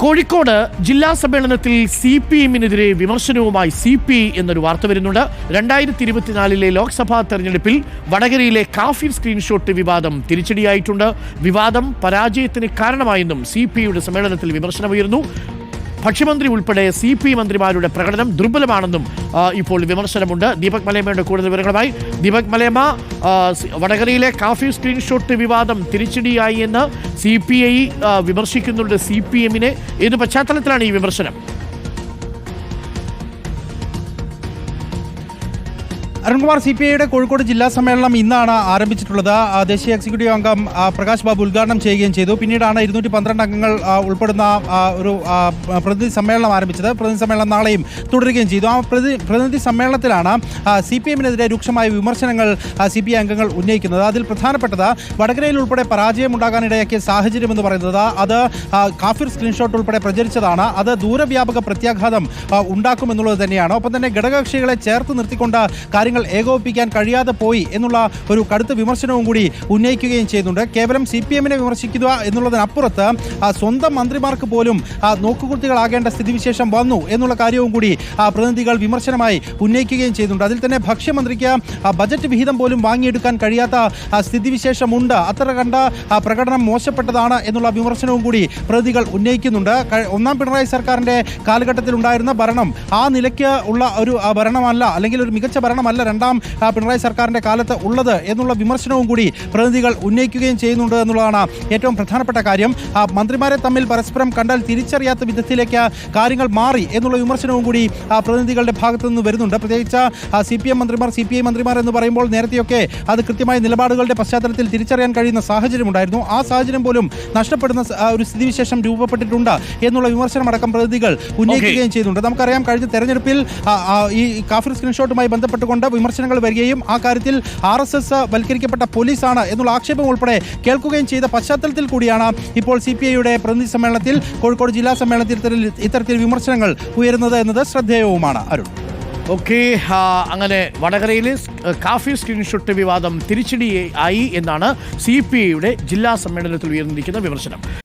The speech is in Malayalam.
കോഴിക്കോട് ജില്ലാ സമ്മേളനത്തിൽ CPM-നെതിരെ വിമർശനവുമായി CPI എന്നൊരു വാർത്ത വരുന്നുണ്ട്. 2024 ലോക്സഭാ തെരഞ്ഞെടുപ്പിൽ വടകരയിലെ കാഫിർ സ്ക്രീൻഷോട്ട് വിവാദം തിരിച്ചടിയായിട്ടുണ്ട്. വിവാദം പരാജയത്തിന് കാരണമായെന്നും CPIയുടെ സമ്മേളനത്തിൽ വിമർശനമുയർന്നു. ഭക്ഷ്യമന്ത്രി ഉൾപ്പെടെ CPI മന്ത്രിമാരുടെ പ്രകടനം ദുർബലമാണെന്നും ഇപ്പോൾ വിമർശനമുണ്ട്. ദീപക് മലയമ്മയുടെ കൂടുതൽ വിവരങ്ങളുമായി. ദീപക് മലയമ്മ, വടകരയിലെ കാഫി സ്ക്രീൻഷോട്ട് വിവാദം തിരിച്ചടിയായി എന്ന് CPI വിമർശിക്കുന്നുണ്ട് CPM-നെ. ഏത് പശ്ചാത്തലത്തിലാണ് ഈ വിമർശനം? അരുൺകുമാർ, CPIയുടെ കോഴിക്കോട് ജില്ലാ സമ്മേളനം ഇന്നാണ് ആരംഭിച്ചിട്ടുള്ളത്. ദേശീയ എക്സിക്യൂട്ടീവ് അംഗം പ്രകാശ് ബാബു ഉദ്ഘാടനം ചെയ്യുകയും ചെയ്തു. പിന്നീടാണ് 212 അംഗങ്ങൾ ഉൾപ്പെടുന്ന ഒരു പ്രതിനിധി സമ്മേളനം ആരംഭിച്ചത്. പ്രതിനിധി സമ്മേളനം നാളെയും തുടരുകയും ചെയ്തു. ആ പ്രതിനിധി സമ്മേളനത്തിലാണ് CPM-നെതിരെ രൂക്ഷമായ വിമർശനങ്ങൾ CPI അംഗങ്ങൾ ഉന്നയിക്കുന്നത്. അതിൽ പ്രധാനപ്പെട്ടത് വടകരയിൽ ഉൾപ്പെടെ പരാജയമുണ്ടാകാനിടയാക്കിയ സാഹചര്യം എന്ന് പറയുന്നത് അത് കാഫിർ സ്ക്രീൻഷോട്ട് ഉൾപ്പെടെ പ്രചരിച്ചതാണ്. അത് ദൂരവ്യാപക പ്രത്യാഘാതം ഉണ്ടാക്കുമെന്നുള്ളത് തന്നെയാണ്. ഒപ്പം തന്നെ ഘടകകക്ഷികളെ ചേർത്ത് നിർത്തിക്കൊണ്ട് കാര്യങ്ങൾ ഏകോപിപ്പിക്കാൻ കഴിയാതെ പോയി എന്നുള്ള ഒരു കടുത്ത വിമർശനവും കൂടി ഉന്നയിക്കുകയും ചെയ്യുന്നുണ്ട്. കേവലം CPM-നെ വിമർശിക്കുക എന്നുള്ളതിനപ്പുറത്ത് സ്വന്തം മന്ത്രിമാർക്ക് പോലും നോക്കുകുത്തികളാകേണ്ട സ്ഥിതിവിശേഷം വന്നു എന്നുള്ള കാര്യവും കൂടി പ്രതിനിധികൾ വിമർശനമായി ഉന്നയിക്കുകയും ചെയ്യുന്നുണ്ട്. അതിൽ തന്നെ ഭക്ഷ്യമന്ത്രിക്ക് ബജറ്റ് വിഹിതം പോലും വാങ്ങിയെടുക്കാൻ കഴിയാത്ത സ്ഥിതിവിശേഷമുണ്ട്. അത്ര കണ്ട പ്രകടനം മോശപ്പെട്ടതാണ് എന്നുള്ള വിമർശനവും കൂടി പ്രതിനിധികൾ ഉന്നയിക്കുന്നുണ്ട്. ഒന്നാം പിണറായി സർക്കാരിൻ്റെ കാലഘട്ടത്തിൽ ഉണ്ടായിരുന്ന ഭരണം ആ നിലയ്ക്ക് ഉള്ള ഒരു ഭരണമല്ല, അല്ലെങ്കിൽ ഒരു മികച്ച ഭരണമല്ല രണ്ടാം പിണറായി സർക്കാരിൻ്റെ കാലത്ത് ഉള്ളത് എന്നുള്ള വിമർശനവും കൂടി പ്രതിനിധികൾ ഉന്നയിക്കുകയും ചെയ്യുന്നുണ്ട് എന്നുള്ളതാണ് ഏറ്റവും പ്രധാനപ്പെട്ട കാര്യം. മന്ത്രിമാരെ തമ്മിൽ പരസ്പരം കണ്ടാൽ തിരിച്ചറിയാത്ത വിധത്തിലേക്ക് കാര്യങ്ങൾ മാറി എന്നുള്ള വിമർശനവും കൂടി പ്രതിനിധികളുടെ ഭാഗത്തു നിന്ന് വരുന്നുണ്ട്. പ്രത്യേകിച്ച് CPM മന്ത്രിമാർ, CPI മന്ത്രിമാർ എന്ന് പറയുമ്പോൾ നേരത്തെയൊക്കെ അത് കൃത്യമായ നിലപാടുകളുടെ പശ്ചാത്തലത്തിൽ തിരിച്ചറിയാൻ കഴിയുന്ന സാഹചര്യമുണ്ടായിരുന്നു. ആ സാഹചര്യം പോലും നഷ്ടപ്പെടുന്ന ഒരു സ്ഥിതിവിശേഷം രൂപപ്പെട്ടിട്ടുണ്ട് എന്നുള്ള വിമർശനമടക്കം പ്രതിനിധികൾ ഉന്നയിക്കുകയും ചെയ്യുന്നുണ്ട്. നമുക്കറിയാം, കഴിഞ്ഞ തെരഞ്ഞെടുപ്പിൽ ഈ കാഫിർ സ്ക്രീൻഷോട്ടുമായി ബന്ധപ്പെട്ടുകൊണ്ട് വിമർശനങ്ങൾ വരികയും ആ കാര്യത്തിൽ RSS വൽക്കരിക്കപ്പെട്ട പോലീസാണ് എന്നുള്ള ആക്ഷേപം ഉൾപ്പെടെ കേൾക്കുകയും ചെയ്ത പശ്ചാത്തലത്തിൽ കൂടിയാണ് ഇപ്പോൾ CPIയുടെ പ്രതിനിധി സമ്മേളനത്തിൽ, കോഴിക്കോട് ജില്ലാ സമ്മേളനത്തിൽ ഇത്തരത്തിൽ വിമർശനങ്ങൾ ഉയരുന്നത് എന്നത് ശ്രദ്ധേയവുമാണ്. അരുൺ, അങ്ങനെ വടകരയിൽ കാഫി സ്ക്രീൻഷോട്ട് വിവാദം തിരിച്ചടിയായി എന്നാണ് CPIയുടെ ജില്ലാ സമ്മേളനത്തിൽ ഉയർന്നിരിക്കുന്ന വിമർശനം.